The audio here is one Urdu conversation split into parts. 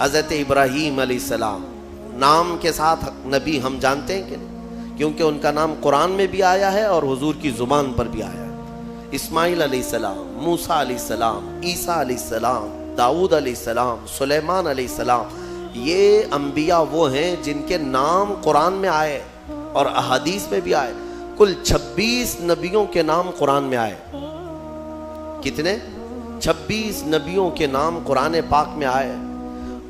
حضرت ابراہیم علیہ السلام نام کے ساتھ نبی ہم جانتے ہیں کہ نہیں؟ کیونکہ ان کا نام قرآن میں بھی آیا ہے اور حضور کی زبان پر بھی آیا ہے۔ اسماعیل علیہ السلام، موسیٰ علیہ السلام، عیسیٰ علیہ السلام، داؤد علیہ السلام، سلیمان علیہ السلام، یہ انبیاء وہ ہیں جن کے نام قرآن میں آئے اور احادیث میں بھی آئے۔ کل 26 نبیوں کے نام قرآن میں آئے۔ کتنے؟ 26 نبیوں کے نام قرآن پاک میں آئے،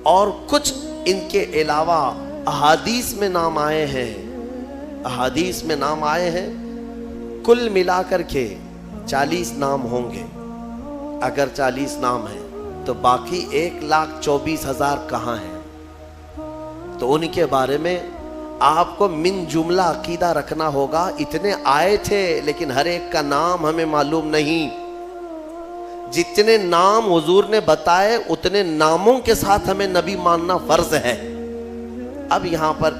اور کچھ ان کے علاوہ احادیث میں نام آئے ہیں، احادیث میں نام آئے ہیں۔ کل ملا کر کے 40 نام ہوں گے۔ اگر 40 نام ہیں تو باقی 1,24,000 کہاں ہیں؟ تو ان کے بارے میں آپ کو من جملہ عقیدہ رکھنا ہوگا۔ اتنے آئے تھے لیکن ہر ایک کا نام ہمیں معلوم نہیں۔ جتنے نام حضور نے بتائے اتنے ناموں کے ساتھ ہمیں نبی ماننا فرض ہے۔ اب یہاں پر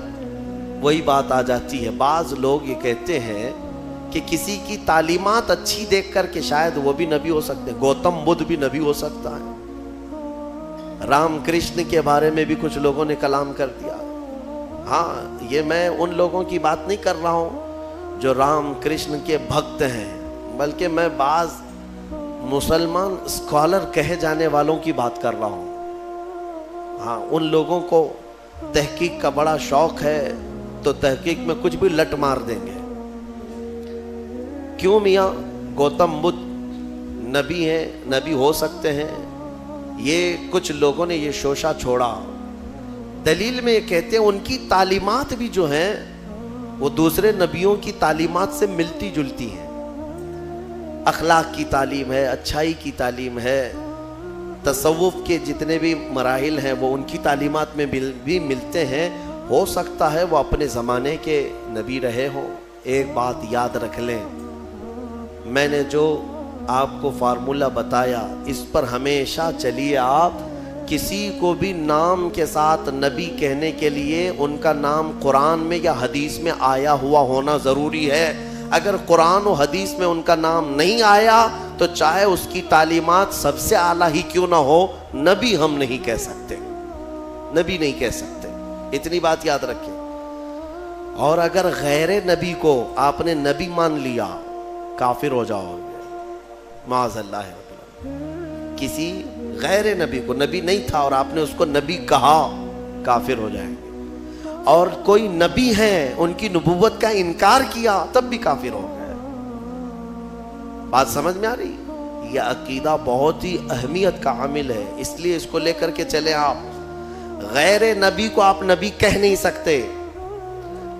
وہی بات آ جاتی ہے، بعض لوگ یہ کہتے ہیں کہ کسی کی تعلیمات اچھی دیکھ کر کے شاید وہ بھی نبی ہو سکتے ہیں، گوتم بدھ بھی نبی ہو سکتا ہے۔ رام کرشن کے بارے میں بھی کچھ لوگوں نے کلام کر دیا۔ ہاں، یہ میں ان لوگوں کی بات نہیں کر رہا ہوں جو رام کرشن کے بھکت ہیں، بلکہ میں بعض مسلمان اسکالر کہے جانے والوں کی بات کر رہا ہوں۔ ہاں، ان لوگوں کو تحقیق کا بڑا شوق ہے تو تحقیق میں کچھ بھی لٹ مار دیں گے۔ کیوں میاں گوتم بدھ نبی ہیں، نبی ہو سکتے ہیں؟ یہ کچھ لوگوں نے یہ شوشہ چھوڑا۔ دلیل میں یہ کہتے ہیں ان کی تعلیمات بھی جو ہیں وہ دوسرے نبیوں کی تعلیمات سے ملتی جلتی ہیں۔ اخلاق کی تعلیم ہے، اچھائی کی تعلیم ہے، تصوف کے جتنے بھی مراحل ہیں وہ ان کی تعلیمات میں بھی ملتے ہیں۔ ہو سکتا ہے وہ اپنے زمانے کے نبی رہے ہوں۔ ایک بات یاد رکھ لیں، میں نے جو آپ کو فارمولہ بتایا اس پر ہمیشہ چلیے۔ آپ کسی کو بھی نام کے ساتھ نبی کہنے کے لیے ان کا نام قرآن میں یا حدیث میں آیا ہوا ہونا ضروری ہے۔ اگر قرآن و حدیث میں ان کا نام نہیں آیا تو چاہے اس کی تعلیمات سب سے اعلیٰ ہی کیوں نہ ہو، نبی ہم نہیں کہہ سکتے، نبی نہیں کہہ سکتے۔ اتنی بات یاد رکھیں۔ اور اگر غیر نبی کو آپ نے نبی مان لیا کافر ہو جاؤ گے، معاذ اللہ ہے۔ کسی غیر نبی کو، نبی نہیں تھا اور آپ نے اس کو نبی کہا، کافر ہو جائیں گے۔ اور کوئی نبی ہیں ان کی نبوت کا انکار کیا تب بھی کافر ہو گئے۔ بات سمجھ میں آ رہی؟ یہ عقیدہ بہت ہی اہمیت کا عامل ہے، اس لیے اس کو لے کر کے چلے۔ آپ غیر نبی کو آپ نبی کہہ نہیں سکتے۔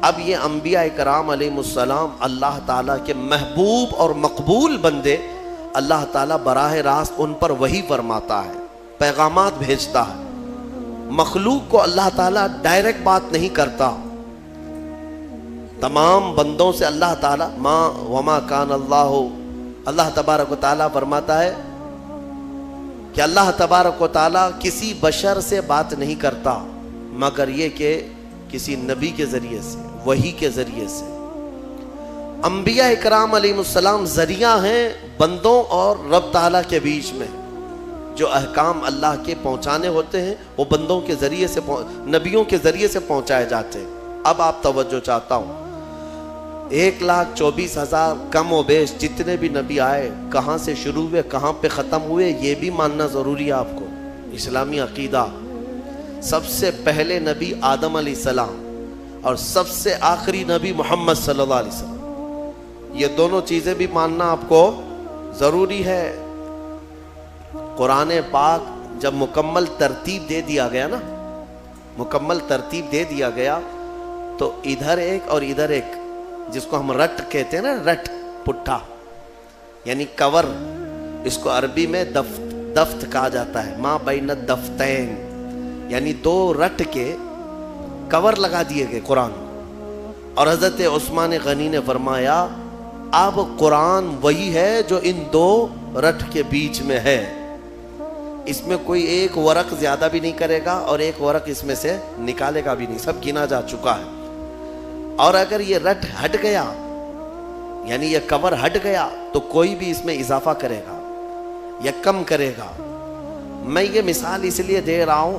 اب یہ انبیاء کرام علیہ السلام اللہ تعالیٰ کے محبوب اور مقبول بندے، اللہ تعالیٰ براہ راست ان پر وحی فرماتا ہے، پیغامات بھیجتا ہے۔ مخلوق کو اللہ تعالیٰ ڈائریکٹ بات نہیں کرتا۔ تمام بندوں سے اللہ تعالیٰ وما کان اللہ تبارک و تعالیٰ فرماتا ہے کہ اللہ تبارک و تعالیٰ کسی بشر سے بات نہیں کرتا مگر یہ کہ کسی نبی کے ذریعے سے، وحی کے ذریعے سے۔ انبیاء کرام علیہ السلام ذریعہ ہیں بندوں اور رب تعالیٰ کے بیچ میں۔ جو احکام اللہ کے پہنچانے ہوتے ہیں وہ بندوں کے ذریعے سے، نبیوں کے ذریعے سے پہنچائے جاتے ہیں۔ اب آپ توجہ چاہتا ہوں، 1,24,000 کم و بیش جتنے بھی نبی آئے کہاں سے شروع ہوئے، کہاں پہ ختم ہوئے، یہ بھی ماننا ضروری ہے آپ کو۔ اسلامی عقیدہ، سب سے پہلے نبی آدم علیہ السلام اور سب سے آخری نبی محمد صلی اللہ علیہ وسلم، یہ دونوں چیزیں بھی ماننا آپ کو ضروری ہے۔ قرآن پاک جب مکمل ترتیب دے دیا گیا نا، مکمل ترتیب دے دیا گیا تو ادھر ایک اور ادھر ایک، جس کو ہم رٹ کہتے ہیں نا، رٹ پٹھا یعنی کور، اس کو عربی میں دفت کہا جاتا ہے، ما بین الدفتین، یعنی دو رٹ کے کور لگا دیے گئے قرآن۔ اور حضرت عثمان غنی نے فرمایا اب قرآن وہی ہے جو ان دو رٹ کے بیچ میں ہے، اس میں کوئی ایک ورق زیادہ بھی نہیں کرے گا اور ایک ورق اس میں سے نکالے گا بھی نہیں، سب گنا جا چکا ہے۔ اور اگر یہ رٹ ہٹ گیا یعنی یہ کور ہٹ گیا تو کوئی بھی اس میں اضافہ کرے گا یا کم کرے گا۔ میں یہ مثال اس لیے دے رہا ہوں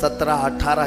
17-18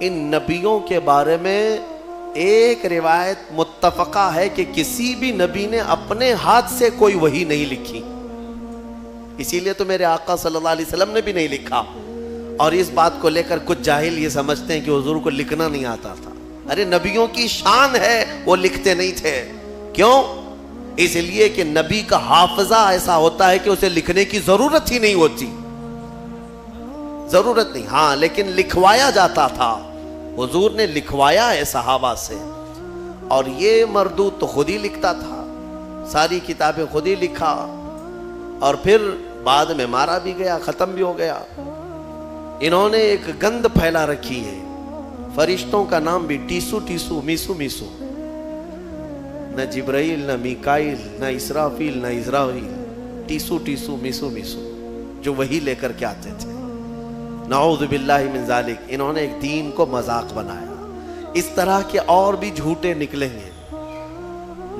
ان نبیوں کے بارے میں ایک روایت متفقہ ہے کہ کسی بھی نبی نے اپنے ہاتھ سے کوئی وحی نہیں لکھی. اسی لیے تو میرے آقا صلی اللہ علیہ وسلم نے بھی نہیں لکھا. اور اس بات کو لے کر کچھ جاہل یہ سمجھتے ہیں کہ حضور کو لکھنا نہیں آتا تھا. ارے نبیوں کی شان ہے وہ لکھتے نہیں تھے. کیوں؟ اس لیے کہ نبی کا حافظہ ایسا ہوتا ہے کہ اسے لکھنے کی ضرورت ہی نہیں ہوتی. ضرورت نہیں، ہاں لیکن لکھوایا جاتا تھا. حضور نے لکھوایا ہے صحابہ سے، اور یہ مردود تو خود ہی لکھتا تھا. ساری کتابیں خود ہی لکھا، اور پھر بعد میں مارا بھی گیا، ختم بھی ہو گیا. انہوں نے ایک گند پھیلا رکھی ہے. فرشتوں کا نام بھی ٹیسو ٹیسو، میسو میسو. نہ جبرائیل، نہ میکائیل، نہ اسرافیل، نہ اسرائیل. ٹیسو ٹیسو، میسو میسو، جو وہی لے کر کے آتے تھے. نعوذ باللہ من ذالک. انہوں نے ایک دین کو مذاق بنایا. اس طرح کے اور بھی جھوٹے نکلیں گے.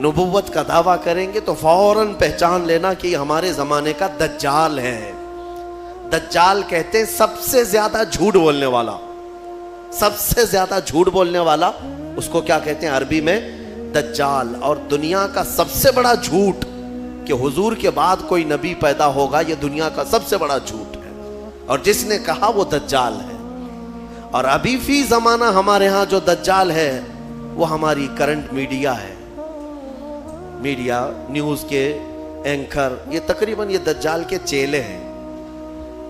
نبوت کا دعویٰ کریں گے تو فوراً پہچان لینا کہ یہ ہمارے زمانے کا دجال ہے. دجال کہتے ہیں سب سے زیادہ جھوٹ بولنے والا. سب سے زیادہ جھوٹ بولنے والا اس کو کیا کہتے ہیں عربی میں؟ دجال. اور دنیا کا سب سے بڑا جھوٹ کہ حضور کے بعد کوئی نبی پیدا ہوگا، یہ دنیا کا سب سے بڑا جھوٹ ہے. اور جس نے کہا وہ دجال ہے. اور ابھی فی زمانہ ہمارے ہاں جو دجال ہے وہ ہماری کرنٹ میڈیا ہے. میڈیا، نیوز کے اینکر، یہ تقریباً یہ دجال کے چیلے ہیں.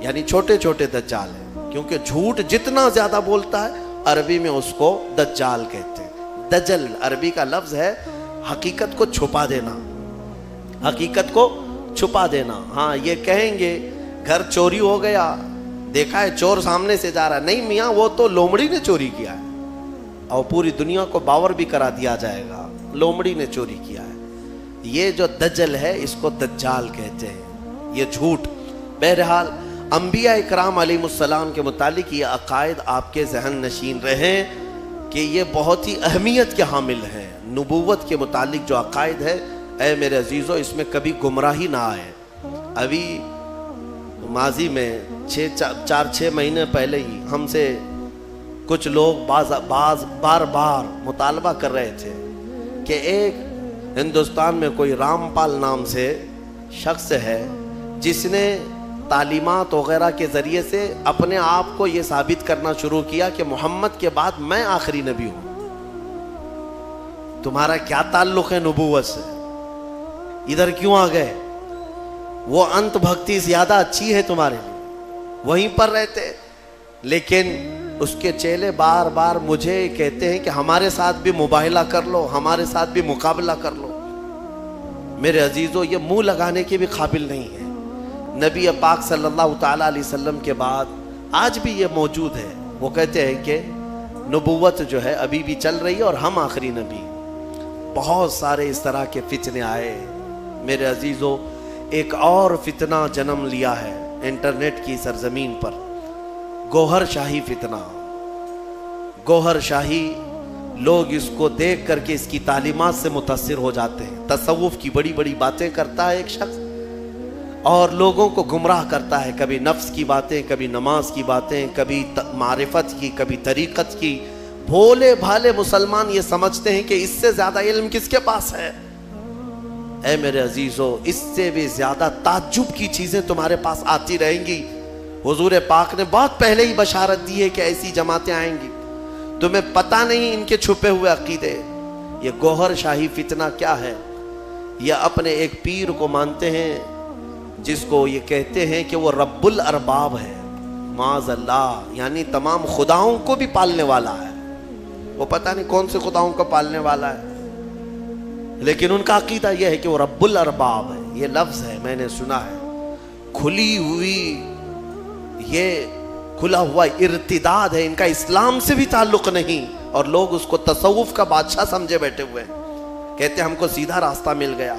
یعنی چھوٹے چھوٹے دجال ہیں، کیونکہ جھوٹ جتنا زیادہ بولتا ہے عربی میں اس کو دجال کہتے ہیں. دجل عربی کا لفظ ہے حقیقت کو چھپا دینا. حقیقت کو چھپا دینا. ہاں یہ کہیں گے گھر چوری ہو گیا، دیکھا ہے چور سامنے سے جا رہا، نہیں میاں وہ تو لومڑی نے چوری کیا ہے. اور پوری دنیا کو باور بھی کرا دیا جائے گا لومڑی نے چوری کیا ہے. یہ جو دجل ہے اس کو دجال کہتے ہیں، یہ جھوٹ. بہرحال انبیاء اکرام علیہ السلام کے متعلق یہ عقائد آپ کے ذہن نشین رہیں کہ یہ بہت ہی اہمیت کے حامل ہیں. نبوت کے متعلق جو عقائد ہے، اے میرے عزیزو، اس میں کبھی گمراہی نہ آئے. ابھی ماضی میں 4-6 مہینے پہلے ہی ہم سے کچھ لوگ بار بار مطالبہ کر رہے تھے کہ ایک ہندوستان میں کوئی رام پال نام سے شخص ہے جس نے تعلیمات وغیرہ کے ذریعے سے اپنے آپ کو یہ ثابت کرنا شروع کیا کہ محمد کے بعد میں آخری نبی ہوں. تمہارا کیا تعلق ہے نبوت سے؟ ادھر کیوں آ گئے؟ وہ انت بھکتی زیادہ اچھی ہے تمہارے لیے، وہیں پر رہتے. لیکن اس کے چیلے بار بار مجھے کہتے ہیں کہ ہمارے ساتھ بھی مباہلہ کر لو، ہمارے ساتھ بھی مقابلہ کر لو. میرے عزیزو، یہ منہ لگانے کے بھی قابل نہیں ہے. نبی پاک صلی اللہ تعالیٰ علیہ وسلم کے بعد آج بھی یہ موجود ہے. وہ کہتے ہیں کہ نبوت جو ہے ابھی بھی چل رہی ہے اور ہم آخری نبی. بہت سارے اس طرح کے فتنے آئے. میرے عزیزو، ایک اور فتنہ جنم لیا ہے انٹرنیٹ کی سرزمین پر، گوہر شاہی فتنہ. گوہر شاہی، لوگ اس کو دیکھ کر کے اس کی تعلیمات سے متاثر ہو جاتے ہیں. تصوف کی بڑی بڑی باتیں کرتا ہے ایک شخص اور لوگوں کو گمراہ کرتا ہے. کبھی نفس کی باتیں، کبھی نماز کی باتیں، کبھی معرفت کی، کبھی طریقت کی. بھولے بھالے مسلمان یہ سمجھتے ہیں کہ اس سے زیادہ علم کس کے پاس ہے. اے میرے عزیزو، اس سے بھی زیادہ تعجب کی چیزیں تمہارے پاس آتی رہیں گی. حضور پاک نے بہت پہلے ہی بشارت دی ہے کہ ایسی جماعتیں آئیں گی. تمہیں پتہ نہیں ان کے چھپے ہوئے عقیدے. یہ گوہر شاہی فتنہ کیا ہے؟ یہ اپنے ایک پیر کو مانتے ہیں جس کو یہ کہتے ہیں کہ وہ رب الارباب ہے. معاذ اللہ، یعنی تمام خداؤں کو بھی پالنے والا ہے. وہ پتہ نہیں کون سے خداؤں کو پالنے والا ہے، لیکن ان کا عقیدہ یہ ہے کہ وہ رب الارباب ہے. یہ لفظ ہے، میں نے سنا ہے. کھلی ہوئی، یہ کھلا ہوا ارتداد ہے. ان کا اسلام سے بھی تعلق نہیں اور لوگ اس کو تصوف کا بادشاہ سمجھے بیٹھے ہوئے ہیں. کہتے ہم کو سیدھا راستہ مل گیا.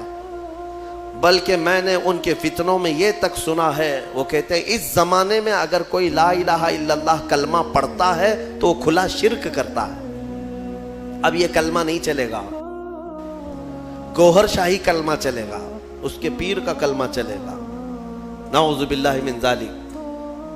بلکہ میں نے ان کے فتنوں میں یہ تک سنا ہے، وہ کہتے ہیں اس زمانے میں اگر کوئی لا الہ الا اللہ کلمہ پڑھتا ہے تو وہ کھلا شرک کرتا ہے. اب یہ کلمہ نہیں چلے گا، گوہر شاہی کلمہ چلے گا، اس کے پیر کا کلمہ چلے گا. نعوذ باللہ من ذالک.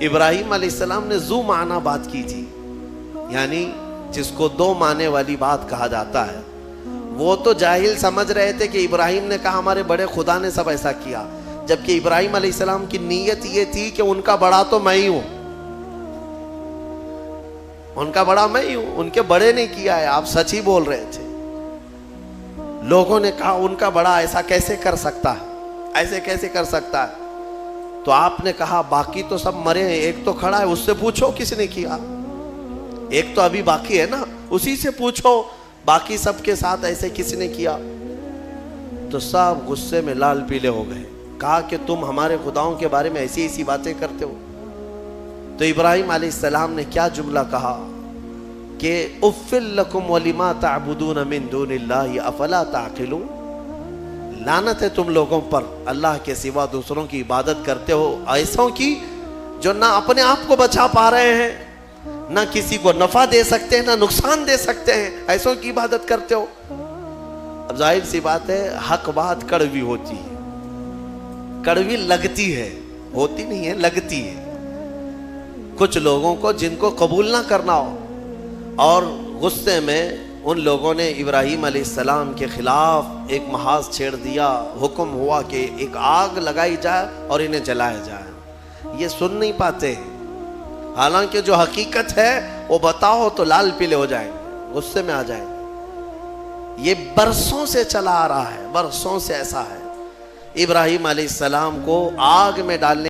ابراہیم علیہ السلام نے ذو معنی بات کی تھی، یعنی جس کو دو معنی والی بات کہا جاتا ہے. وہ تو جاہل سمجھ رہے تھے کہ ابراہیم نے کہا ہمارے بڑے خدا نے سب ایسا کیا، جبکہ ابراہیم علیہ السلام کی نیت یہ تھی کہ ان کا بڑا تو میں ہی ہوں، ان کا بڑا میں ہی ہوں، ان کے بڑے نے کیا ہے. آپ سچ ہی بول رہے تھے. لوگوں نے کہا ان کا بڑا ایسا کیسے کر سکتا ہے، ایسے کیسے کر سکتا ہے؟ تو آپ نے کہا باقی تو سب مرے ہیں، ایک تو کھڑا ہے، اس سے پوچھو کس نے کیا. ایک تو ابھی باقی ہے نا، اسی سے پوچھو باقی سب کے ساتھ ایسے کس نے کیا. تو سب غصے میں لال پیلے ہو گئے. کہا کہ تم ہمارے خداؤں کے بارے میں ایسی ایسی باتیں کرتے ہو. تو ابراہیم علیہ السلام نے کیا جملہ کہا کہ اُفِّل لَكُمْ وَلِمَا تَعْبُدُونَ مِن دُونِ اللَّهِ أَفَلَا تَعْقِلُونَ. لعنت ہے تم لوگوں پر، اللہ کے سوا دوسروں کی عبادت کرتے ہو، ایسوں کی جو نہ اپنے آپ کو بچا پا رہے ہیں، نہ کسی کو نفع دے سکتے ہیں، نہ نقصان دے سکتے ہیں، ایسوں کی عبادت کرتے ہو. اب ظاہر سی بات ہے حق بات کڑوی ہوتی ہے، کڑوی لگتی ہے، ہوتی نہیں ہے، لگتی ہے. کچھ لوگوں کو جن کو قبول نہ کرنا ہو، اور غصے میں ان لوگوں نے ابراہیم علیہ السلام کے خلاف ایک محاذ چھیڑ دیا. حکم ہوا کہ ایک آگ لگائی جائے اور انہیں جلایا جائے. یہ سن نہیں پاتے، حالانکہ جو حقیقت ہے وہ بتاؤ تو لال پیلے ہو جائیں، غصے میں آ جائیں. یہ برسوں سے چلا آ رہا ہے، برسوں سے ایسا ہے. ابراہیم علیہ السلام کو آگ میں ڈالنے